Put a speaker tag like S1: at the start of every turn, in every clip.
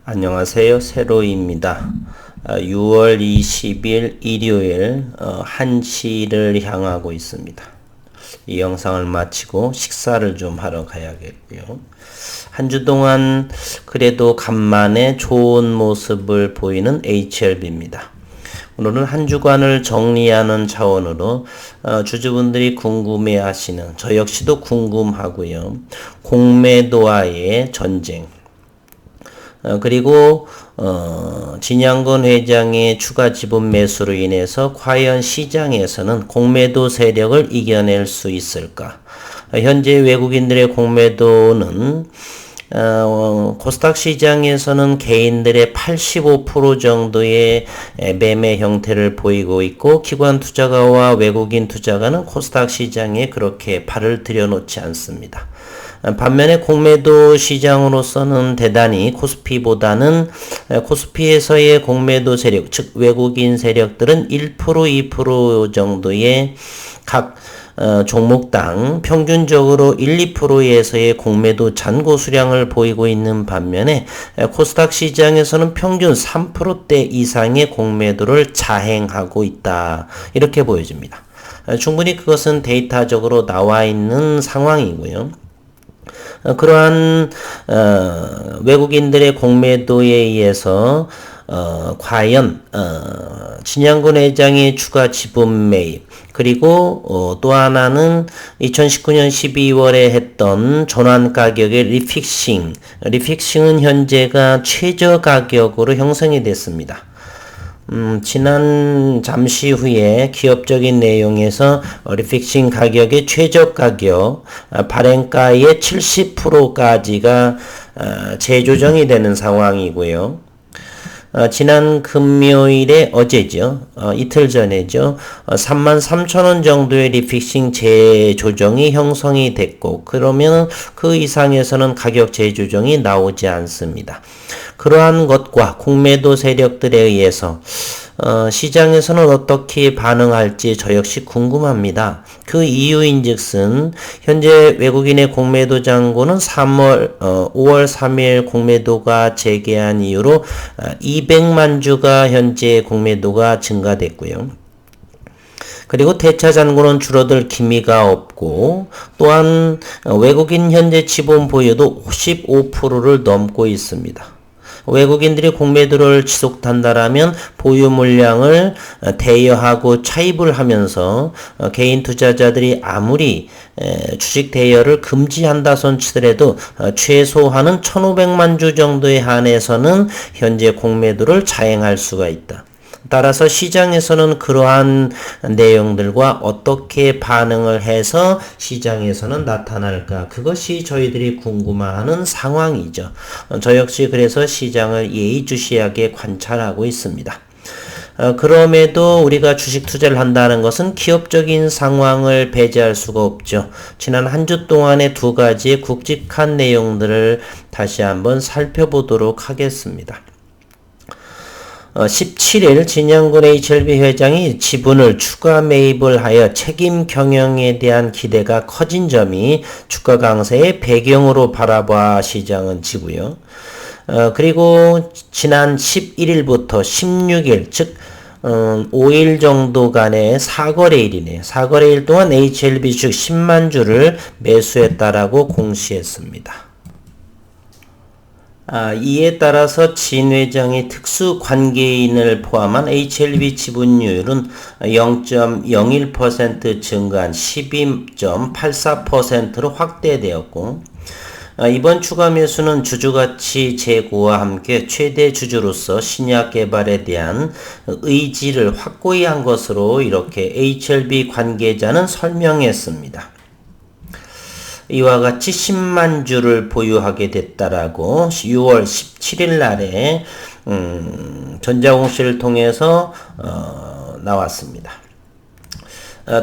S1: 안녕하세요. 세로이입니다. 6월 20일 일요일 1시를 향하고 있습니다. 이 영상을 마치고 식사를 좀 하러 가야겠고요. 한 주 동안 그래도 간만에 좋은 모습을 보이는 HLB입니다. 오늘은 한 주간을 정리하는 차원으로 주주분들이 궁금해하시는, 저 역시도 궁금하고요. 공매도와의 전쟁, 그리고 진양건 회장의 추가 지분 매수로 인해서 과연 시장에서는 공매도 세력을 이겨낼 수 있을까? 현재 외국인들의 공매도는 코스닥 시장에서는 개인들의 85% 정도의 매매 형태를 보이고 있고, 기관 투자가와 외국인 투자가는 코스닥 시장에 그렇게 발을 들여놓지 않습니다. 반면에 공매도 시장으로서는 대단히 코스피보다는, 코스피에서의 공매도 세력, 즉 외국인 세력들은 1%, 2% 정도의 각 종목당 평균적으로 1, 2%에서의 공매도 잔고 수량을 보이고 있는 반면에 코스닥 시장에서는 평균 3%대 이상의 공매도를 자행하고 있다, 이렇게 보여집니다. 충분히 그것은 데이터적으로 나와 있는 상황이고요. 그러한 외국인들의 공매도에 의해서 과연 진양건 회장의 추가 지분 매입, 그리고 또 하나는 2019년 12월에 했던 전환 가격의 리픽싱은 현재가 최저 가격으로 형성이 됐습니다. 잠시 후에 기업적인 내용에서 리픽싱 가격의 최저 가격, 발행가의 70%까지가 재조정이 되는 상황이고요. 지난 금요일에 어제죠. 이틀 전에죠. 33,000원 정도의 리픽싱 재조정이 형성이 됐고, 그러면 그 이상에서는 가격 재조정이 나오지 않습니다. 그러한 것과 공매도 세력들에 의해서 시장에서는 어떻게 반응할지 저 역시 궁금합니다. 그 이유인즉슨 현재 외국인의 공매도 잔고는 5월 3일 공매도가 재개한 이후로 200만 주가 현재 공매도가 증가됐고요. 그리고 대차 잔고는 줄어들 기미가 없고, 또한 외국인 현재 지분 보유도 55%를 넘고 있습니다. 외국인들이 공매도를 지속한다라면 보유 물량을 대여하고 차입을 하면서 개인 투자자들이 아무리 주식 대여를 금지한다 손치더라도 최소한은 1,500만 주 정도에 한해서는 현재 공매도를 자행할 수가 있다. 따라서 시장에서는 그러한 내용들과 어떻게 반응을 해서 시장에서는 나타날까, 그것이 저희들이 궁금해하는 상황이죠. 저 역시 그래서 시장을 예의주시하게 관찰하고 있습니다. 그럼에도 우리가 주식 투자를 한다는 것은 기업적인 상황을 배제할 수가 없죠. 지난 한 주 동안의 두 가지의 굵직한 내용들을 다시 한번 살펴보도록 하겠습니다. 17일 진양건 HLB 회장이 지분을 추가 매입을 하여 책임 경영에 대한 기대가 커진 점이 주가 강세의 배경으로 바라봐 시장은 지고요. 그리고 지난 11일부터 16일, 즉 5일 정도간의 사거래일이네요. 사거래일 동안 HLB 주식 10만 주를 매수했다라고 공시했습니다. 이에 따라서 진 회장의 특수 관계인을 포함한 HLB 지분율은 0.01% 증가한 12.84%로 확대되었고, 이번 추가 매수는 주주가치 제고와 함께 최대 주주로서 신약 개발에 대한 의지를 확고히 한 것으로 이렇게 HLB 관계자는 설명했습니다. 이와 같이 10만 주를 보유하게 됐다라고 6월 17일 날에 전자공시를 통해서 나왔습니다.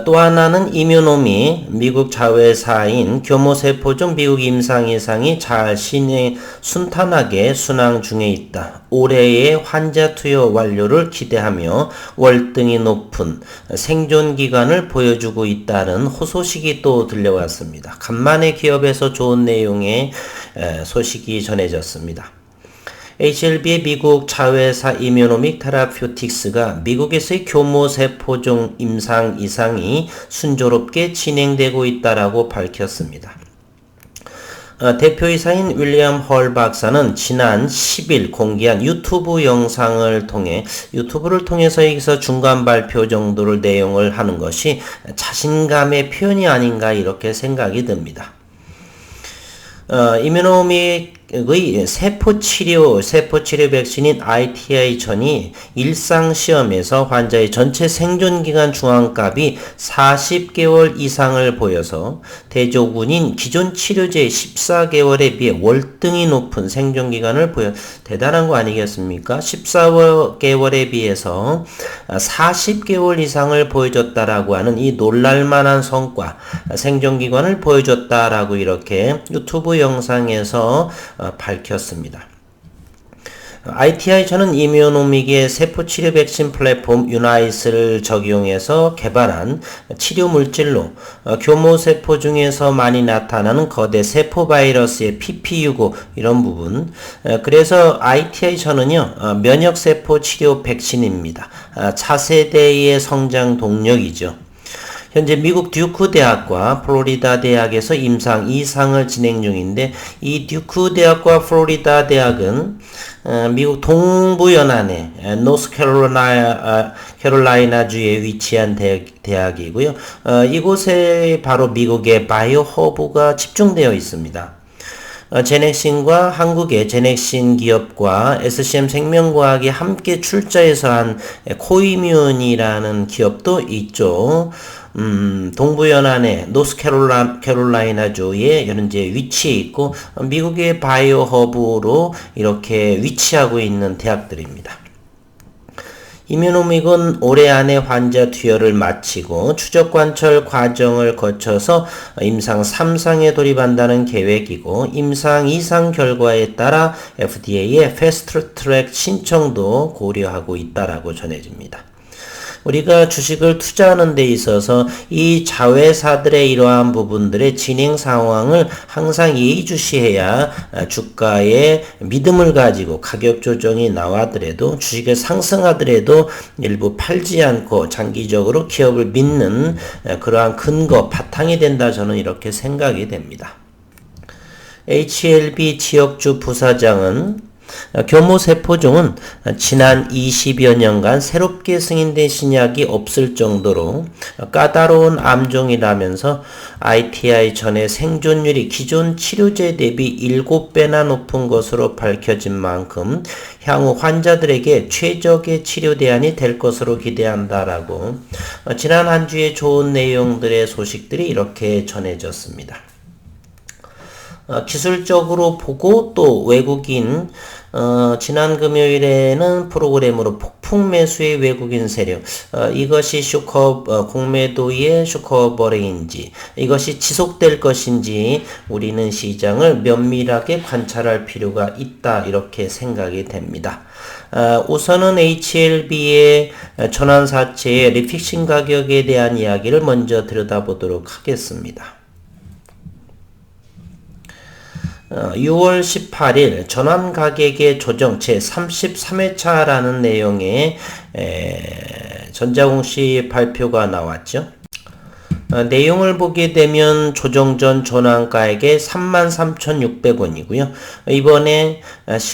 S1: 또 하나는 이뮤노미, 미국 자회사인 교모세포종 미국 임상 예상이 잘 순탄하게 순항 중에 있다. 올해의 환자 투여 완료를 기대하며 월등히 높은 생존 기간을 보여주고 있다는 호소식이 또 들려왔습니다. 간만에 기업에서 좋은 내용의 소식이 전해졌습니다. HLB의 미국 자회사 이뮤노믹 테라퓨틱스가 미국에서의 교모세포종 임상 이상이 순조롭게 진행되고 있다라고 밝혔습니다. 대표이사인 윌리엄 헐 박사는 지난 10일 공개한 유튜브를 통해서 여기서 중간 발표 정도를 내용을 하는 것이 자신감의 표현이 아닌가 이렇게 생각이 듭니다. 이뮤노믹의 세포치료 백신인 ITI-1000이 일상시험에서 환자의 전체 생존기간 중앙값이 40개월 이상을 보여서 대조군인 기존 치료제의 14개월에 비해 월등히 높은 생존기간을 대단한 거 아니겠습니까? 14개월에 비해서 40개월 이상을 보여줬다라고 하는 이 놀랄만한 성과, 생존기간을 보여줬다라고 이렇게 유튜브 영상에서 밝혔습니다. ITI-1000은 이뮤노믹의 세포치료 백신 플랫폼 유나이스를 적용해서 개발한 치료 물질로 교모세포 중에서 많이 나타나는 거대 세포 바이러스의 PPU9 이런 부분, 그래서 ITI-1000은요 면역세포 치료 백신입니다. 차세대의 성장 동력이죠. 현재 미국 듀크 대학과 플로리다 대학에서 임상 2상을 진행 중인데, 이 듀크 대학과 플로리다 대학은 미국 동부 연안의 노스캐롤라이나주에 위치한 대학이고요. 이곳에 바로 미국의 바이오 허브가 집중되어 있습니다. 제넥신과 한국의 제넥신 기업과 SCM 생명과학이 함께 출자해서 한 코이뮨이라는 기업도 있죠. 동부연안의 노스캐롤라이나주에 현재 위치해 있고 미국의 바이오 허브로 이렇게 위치하고 있는 대학들입니다. 이뮤노믹은 올해 안에 환자 투여를 마치고 추적 관찰 과정을 거쳐서 임상 3상에 돌입한다는 계획이고, 임상 2상 결과에 따라 FDA의 패스트 트랙 신청도 고려하고 있다라고 전해집니다. 우리가 주식을 투자하는 데 있어서 이 자회사들의 이러한 부분들의 진행 상황을 항상 예의주시해야 주가에 믿음을 가지고 가격 조정이 나와더라도, 주식이 상승하더라도 일부 팔지 않고 장기적으로 기업을 믿는 그러한 근거, 바탕이 된다, 저는 이렇게 생각이 됩니다. HLB 지역주 부사장은 교모세포종은 지난 20여 년간 새롭게 승인된 신약이 없을 정도로 까다로운 암종이라면서 ITI-1000의 생존율이 기존 치료제 대비 7배나 높은 것으로 밝혀진 만큼 향후 환자들에게 최적의 치료 대안이 될 것으로 기대한다라고 지난 한 주의 좋은 내용들의 소식들이 이렇게 전해졌습니다. 기술적으로 보고 또 외국인, 지난 금요일에는 프로그램으로 폭풍 매수의 외국인 세력, 이것이 공매도의 슈커버레인지, 이것이 지속될 것인지 우리는 시장을 면밀하게 관찰할 필요가 있다, 이렇게 생각이 됩니다. 우선은 HLB의 전환사채의 리픽싱 가격에 대한 이야기를 먼저 들여다보도록 하겠습니다. 6월 18일 전환 가격의 조정 제33회차라는 내용의 전자공시 발표가 나왔죠. 내용을 보게 되면 조정 전 전환가액이 33,600원이고요. 이번에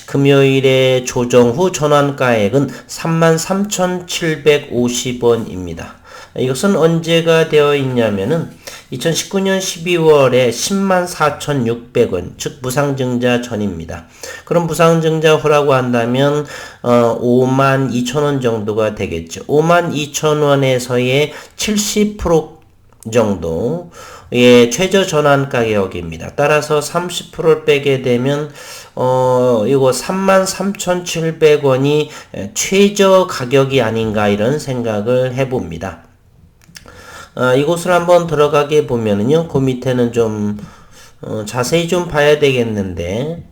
S1: 금요일에 조정 후 전환가액은 33,750원입니다. 이것은 언제가 되어 있냐면은 2019년 12월에 104,600원, 즉 무상증자 전입니다. 그럼 무상증자 후라고 한다면 52,000원 정도가 되겠죠. 52,000원에서의 70% 정도의 최저 전환 가격입니다. 따라서 30%를 빼게 되면 이거 33,700원이 최저 가격이 아닌가, 이런 생각을 해봅니다. 이곳을 한번 들어가게 보면은요, 그 밑에는 좀 자세히 좀 봐야 되겠는데,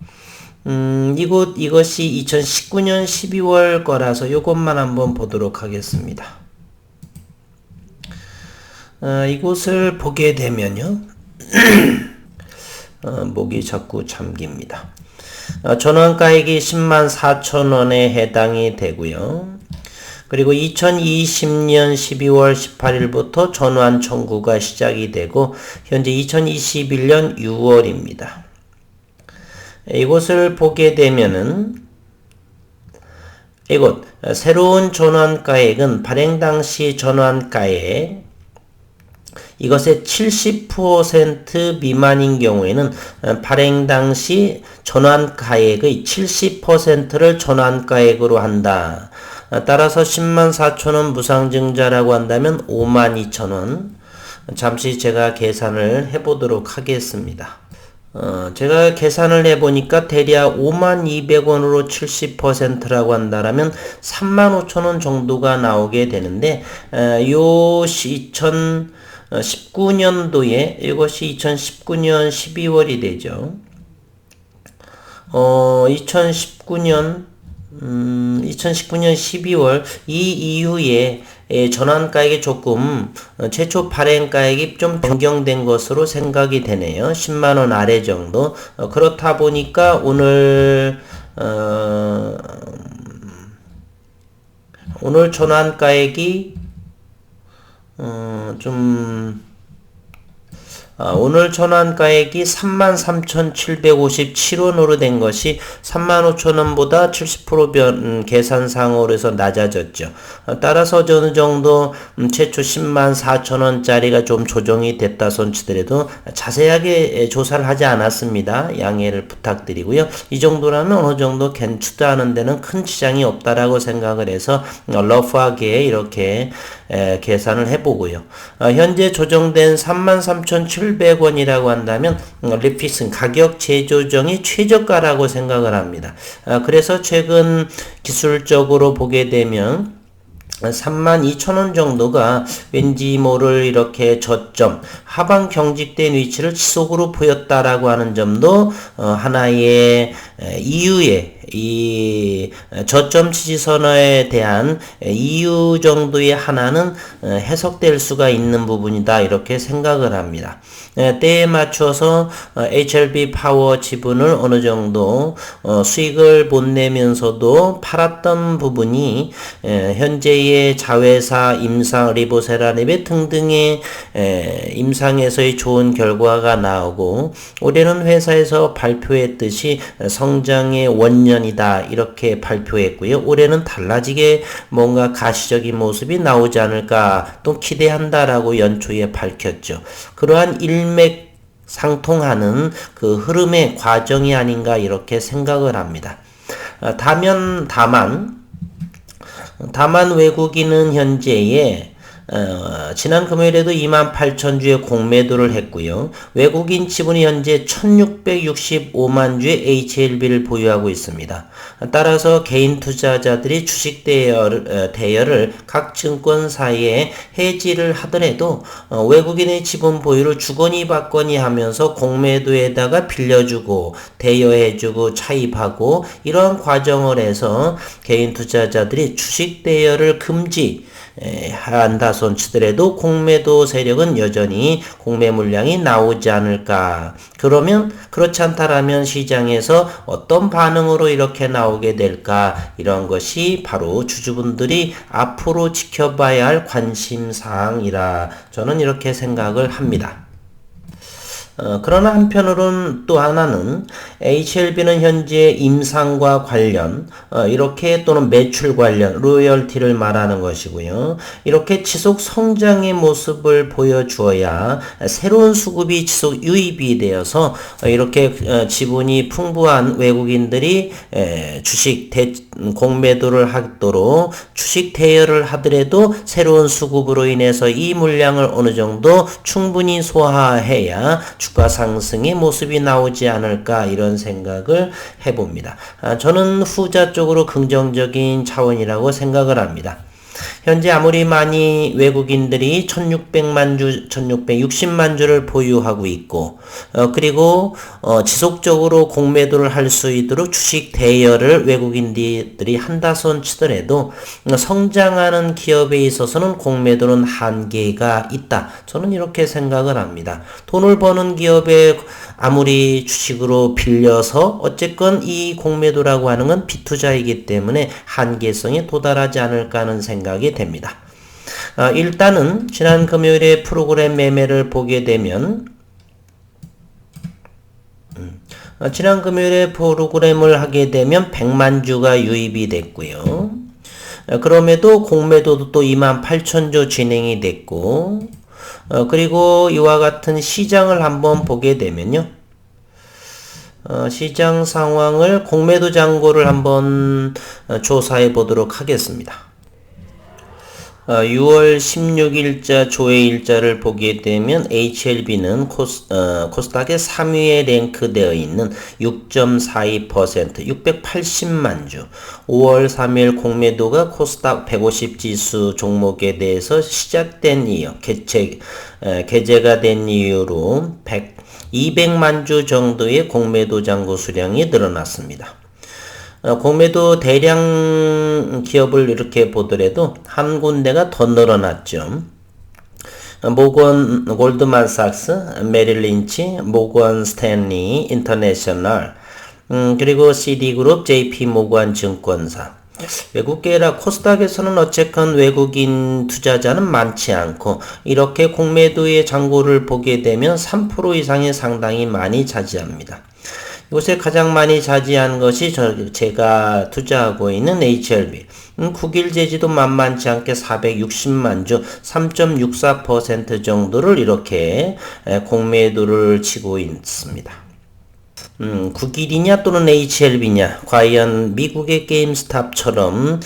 S1: 이것이 2019년 12월 거라서 이것만 한번 보도록 하겠습니다. 이곳을 보게 되면요, 목이 자꾸 잠깁니다. 전환가액이 104,000원에 해당이 되고요. 그리고 2020년 12월 18일부터 전환 청구가 시작이 되고 현재 2021년 6월입니다. 이곳을 보게 되면은 이곳 새로운 전환가액은 발행 당시 전환가액 이것의 70% 미만인 경우에는 발행 당시 전환가액의 70%를 전환가액으로 한다. 따라서 104,000원 무상증자라고 한다면 52,000원. 잠시 제가 계산을 해보도록 하겠습니다. 제가 계산을 해보니까 대략 52,000원으로 70%라고 한다면 35,000원 정도가 나오게 되는데, 요 2019년도에 이것이 2019년 12월이 되죠. 2019년 12월 이 이후에 전환가액이 조금 최초 발행가액이 좀 변경된 것으로 생각이 되네요. 10만원 아래 정도. 그렇다 보니까 오늘 전환가액이 오늘 전환가액이 33,757원으로 된 것이 35,000원보다 70% 계산상으로 해서 낮아졌죠. 따라서 어느 정도 최초 104,000원짜리가 좀 조정이 됐다 손치더라도 자세하게 조사를 하지 않았습니다. 양해를 부탁드리고요. 이 정도라면 어느 정도 추도하는 데는 큰 지장이 없다라고 생각을 해서 러프하게 이렇게 계산을 해보고요. 현재 조정된 33,700원이라고 한다면 리피슨 가격 재조정이 최저가라고 생각을 합니다. 그래서 최근 기술적으로 보게 되면 32,000원 정도가 왠지 모를 이렇게 저점, 하방 경직된 위치를 지속으로 보였다라고 하는 점도 하나의 이유의 이 저점 지지선에 대한 이유 정도의 하나는 해석될 수가 있는 부분이다 이렇게 생각을 합니다. 때에 맞춰서 HLB 파워 지분을 어느 정도 수익을 못 내면서도 팔았던 부분이 현재의 자회사 임상 리보세라랩 등등의 임상에서의 좋은 결과가 나오고 올해는 회사에서 발표했듯이 성장의 원년이다 이렇게 발표했고요. 올해는 달라지게 뭔가 가시적인 모습이 나오지 않을까 또 기대한다라고 연초에 밝혔죠. 그러한 일맥상통하는 그 흐름의 과정이 아닌가 이렇게 생각을 합니다. 다만 외국인은 현재의 지난 금요일에도 28,000주의 공매도를 했고요. 외국인 지분이 현재 1,665만 주의 HLB를 보유하고 있습니다. 따라서 개인 투자자들이 주식 대여를 각 증권사에 해지를 하더라도 외국인의 지분 보유를 주거니 받거니 하면서 공매도에다가 빌려주고 대여해주고 차입하고 이러한 과정을 해서 개인 투자자들이 주식 대여를 한다 손치더라도 공매도 세력은 여전히 공매 물량이 나오지 않을까. 그러면 그렇지 않다라면 시장에서 어떤 반응으로 이렇게 나오게 될까. 이런 것이 바로 주주분들이 앞으로 지켜봐야 할 관심사항이라 저는 이렇게 생각을 합니다. 그러나 한편으로는 또 하나는 HLB는 현재 임상과 관련 이렇게 또는 매출 관련 로열티를 말하는 것이고요. 이렇게 지속 성장의 모습을 보여주어야 새로운 수급이 지속 유입이 되어서 이렇게 지분이 풍부한 외국인들이 주식 공매도를 하도록 주식 대여를 하더라도 새로운 수급으로 인해서 이 물량을 어느 정도 충분히 소화해야 주가 상승의 모습이 나오지 않을까 이런 생각을 해봅니다. 저는 후자 쪽으로 긍정적인 차원이라고 생각을 합니다. 현재 아무리 많이 외국인들이 1600만 주, 1660만 주를 보유하고 있고, 그리고, 지속적으로 공매도를 할 수 있도록 주식 대여를 외국인들이 한다 손 치더라도, 성장하는 기업에 있어서는 공매도는 한계가 있다. 저는 이렇게 생각을 합니다. 돈을 버는 기업에 아무리 주식으로 빌려서 어쨌건 이 공매도라고 하는 건 비투자이기 때문에 한계성에 도달하지 않을까 하는 생각이 됩니다. 일단은 지난 금요일에 프로그램 매매를 보게 되면 지난 금요일에 프로그램을 하게 되면 100만 주가 유입이 됐고요. 그럼에도 공매도도 또 28,000주 진행이 됐고, 그리고 이와 같은 시장을 한번 보게 되면요. 시장 상황을 공매도 잔고를 한번 조사해 보도록 하겠습니다. 6월 16일자 조회일자를 보게 되면 HLB는 코스닥의 3위에 랭크되어 있는 6.42%, 680만 주. 5월 3일 공매도가 코스닥 150 지수 종목에 대해서 시작된 이유, 개재가 된 이유로 200만 주 정도의 공매도 잔고 수량이 늘어났습니다. 공매도 대량 기업을 이렇게 보더라도 한 군데가 더 늘어났죠. 모건 골드만삭스, 메릴린치, 모건 스탠리 인터내셔널, 그리고 시디그룹, JP모건 증권사. 외국계라 코스닥에서는 어쨌건 외국인 투자자는 많지 않고 이렇게 공매도의 잔고를 보게 되면 3% 이상이 상당히 많이 차지합니다. 요새 가장 많이 차지한 것이 제가 투자하고 있는 HLB. 9일 제지도 만만치 않게 460만 주, 3.64% 정도를 이렇게 공매도를 치고 있습니다. 9길이냐 또는 HLB냐, 과연 미국의 게임스탑처럼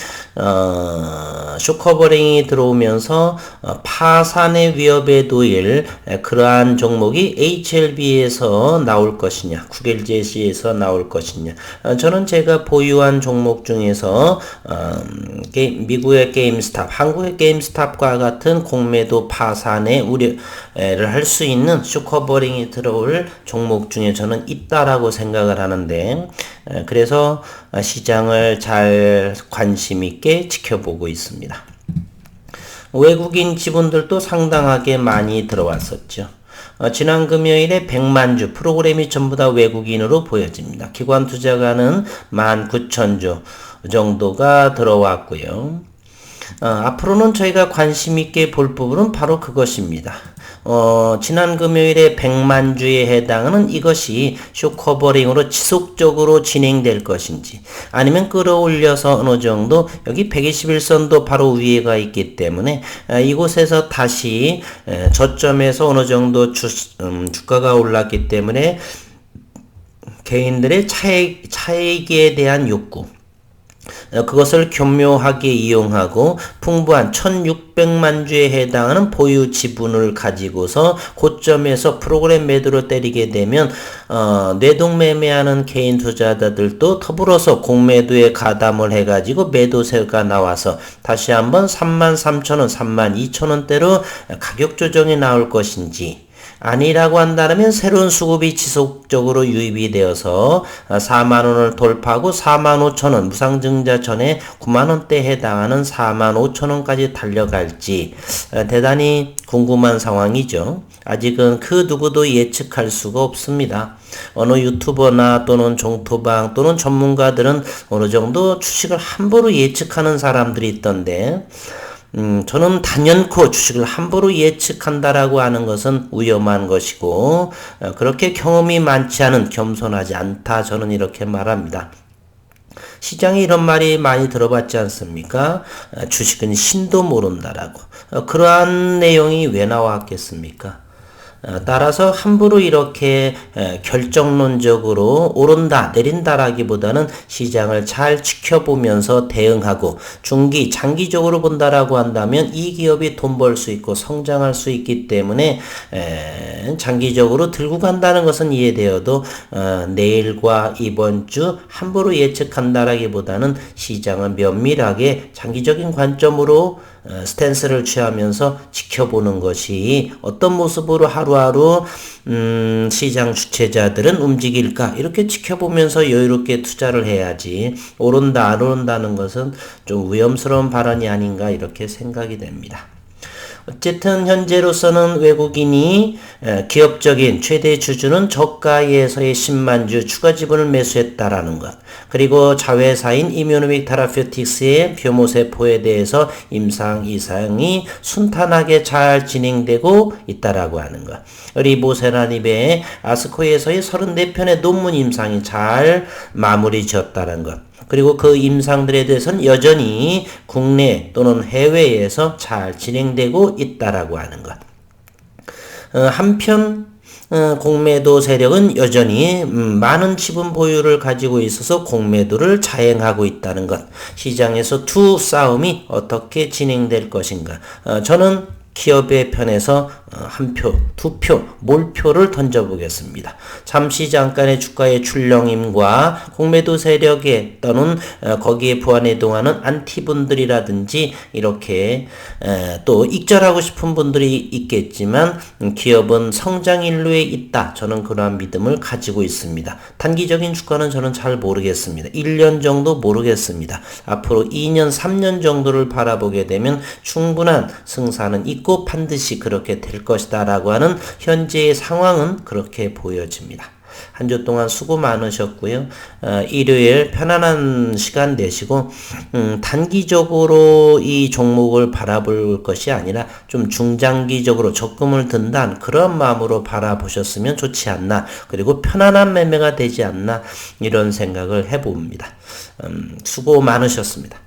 S1: 쇼커버링이 들어오면서 파산의 위협에 놓일 그러한 종목이 HLB에서 나올 것이냐, 9길 제시에서 나올 것이냐. 저는 제가 보유한 종목 중에서 미국의 게임스탑, 한국의 게임스탑과 같은 공매도 파산의 우려를 할 수 있는 쇼커버링이 들어올 종목 중에 저는 있다라고 생각을 하는데, 그래서 시장을 잘 관심 있게 지켜보고 있습니다. 외국인 지분들도 상당하게 많이 들어왔었죠. 지난 금요일에 100만 주 프로그램이 전부 다 외국인으로 보여집니다. 기관 투자가는 19,000주 정도가 들어왔고요. 앞으로는 저희가 관심 있게 볼 부분은 바로 그것입니다. 지난 금요일에 100만 주에 해당하는 이것이 쇼커버링으로 지속적으로 진행될 것인지, 아니면 끌어올려서 어느 정도 여기 121선도 바로 위에가 있기 때문에 이곳에서 다시 저점에서 어느 정도 주가가 올랐기 때문에 개인들의 차익에 대한 욕구, 그것을 교묘하게 이용하고 풍부한 1600만 주에 해당하는 보유 지분을 가지고서 고점에서 프로그램 매도로 때리게 되면 뇌동매매하는 개인 투자자들도 더불어서 공매도에 가담을 해가지고 매도세가 나와서 다시 한번 33,000원, 32,000원대로 가격 조정이 나올 것인지, 아니라고 한다면 새로운 수급이 지속적으로 유입이 되어서 4만원을 돌파하고 45,000원, 무상증자 전에 9만원대에 해당하는 45,000원까지 달려갈지 대단히 궁금한 상황이죠. 아직은 그 누구도 예측할 수가 없습니다. 어느 유튜버나 또는 종토방 또는 전문가들은 어느 정도 주식을 함부로 예측하는 사람들이 있던데, 저는 단연코 주식을 함부로 예측한다라고 하는 것은 위험한 것이고, 그렇게 경험이 많지 않은, 겸손하지 않다, 저는 이렇게 말합니다. 시장에 이런 말이 많이 들어봤지 않습니까? 주식은 신도 모른다라고. 그러한 내용이 왜 나왔겠습니까? 따라서 함부로 이렇게 결정론적으로 오른다 내린다라기보다는 시장을 잘 지켜보면서 대응하고 중기 장기적으로 본다라고 한다면 이 기업이 돈 벌 수 있고 성장할 수 있기 때문에 장기적으로 들고 간다는 것은 이해되어도 내일과 이번 주 함부로 예측한다라기보다는 시장을 면밀하게 장기적인 관점으로 스탠스를 취하면서 지켜보는 것이 어떤 모습으로 하루하루 시장 주체자들은 움직일까 이렇게 지켜보면서 여유롭게 투자를 해야지 오른다 안 오른다는 것은 좀 위험스러운 발언이 아닌가 이렇게 생각이 됩니다. 어쨌든 현재로서는 외국인이 기업적인 최대 주주는 저가에서의 10만 주 추가 지분을 매수했다라는 것, 그리고 자회사인 이뮤노믹 테라퓨틱스의 표모세포에 대해서 임상 이상이 순탄하게 잘 진행되고 있다라고 하는 것, 리보세라닙의 아스코에서의 34편의 논문 임상이 잘 마무리 지었다는 것, 그리고 그 임상들에 대해서는 여전히 국내 또는 해외에서 잘 진행되고 있다라고 하는 것. 한편 공매도 세력은 여전히 많은 지분 보유를 가지고 있어서 공매도를 자행하고 있다는 것. 시장에서 두 싸움이 어떻게 진행될 것인가. 저는 기업의 편에서 한 표, 두 표, 몰표를 던져보겠습니다. 잠시 잠깐의 주가의 출렁임과 공매도 세력에 또는 거기에 부안해동하는 안티분들이라든지 이렇게 또 익절하고 싶은 분들이 있겠지만 기업은 성장 인로에 있다. 저는 그러한 믿음을 가지고 있습니다. 단기적인 주가는 저는 잘 모르겠습니다. 1년 정도 모르겠습니다. 앞으로 2년, 3년 정도를 바라보게 되면 충분한 승산은 있고 반드시 그렇게 될 것이다 라고 하는 현재의 상황은 그렇게 보여집니다. 한 주 동안 수고 많으셨고요. 일요일 편안한 시간 내시고 단기적으로 이 종목을 바라볼 것이 아니라 좀 중장기적으로 적금을 든다는 그런 마음으로 바라보셨으면 좋지 않나, 그리고 편안한 매매가 되지 않나 이런 생각을 해봅니다. 수고 많으셨습니다.